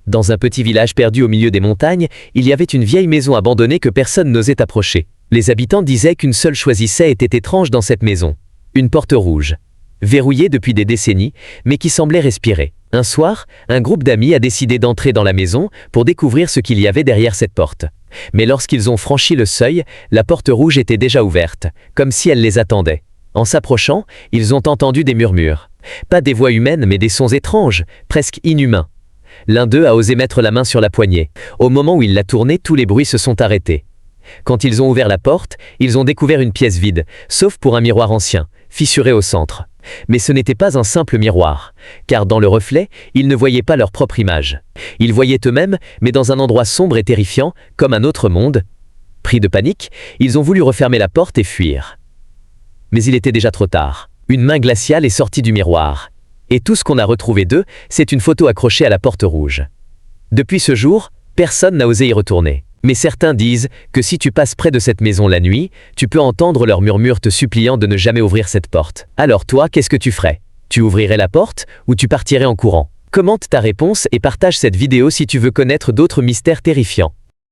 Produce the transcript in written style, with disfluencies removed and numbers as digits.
Dans un petit village perdu au milieu des montagnes, il y avait une vieille maison abandonnée que personne n'osait approcher. Les habitants disaient qu'une seule chose était étrange dans cette maison. Une porte rouge, verrouillée depuis des décennies, mais qui semblait respirer. Un soir, un groupe d'amis a décidé d'entrer dans la maison pour découvrir ce qu'il y avait derrière cette porte. Mais lorsqu'ils ont franchi le seuil, la porte rouge était déjà ouverte, comme si elle les attendait. En s'approchant, ils ont entendu des murmures. Pas des voix humaines, mais des sons étranges, presque inhumains. L'un d'eux a osé mettre la main sur la poignée. Au moment où il l'a tournée, tous les bruits se sont arrêtés. Quand ils ont ouvert la porte, ils ont découvert une pièce vide, sauf pour un miroir ancien, fissuré au centre. Mais ce n'était pas un simple miroir, car dans le reflet, ils ne voyaient pas leur propre image. Ils voyaient eux-mêmes, mais dans un endroit sombre et terrifiant, comme un autre monde. Pris de panique, ils ont voulu refermer la porte et fuir. Mais il était déjà trop tard. Une main glaciale est sortie du miroir. Et tout ce qu'on a retrouvé d'eux, c'est une photo accrochée à la porte rouge. Depuis ce jour, personne n'a osé y retourner. Mais certains disent que si tu passes près de cette maison la nuit, tu peux entendre leurs murmures te suppliant de ne jamais ouvrir cette porte. Alors toi, qu'est-ce que tu ferais? Tu ouvrirais la porte ou tu partirais en courant? Commente ta réponse et partage cette vidéo si tu veux connaître d'autres mystères terrifiants.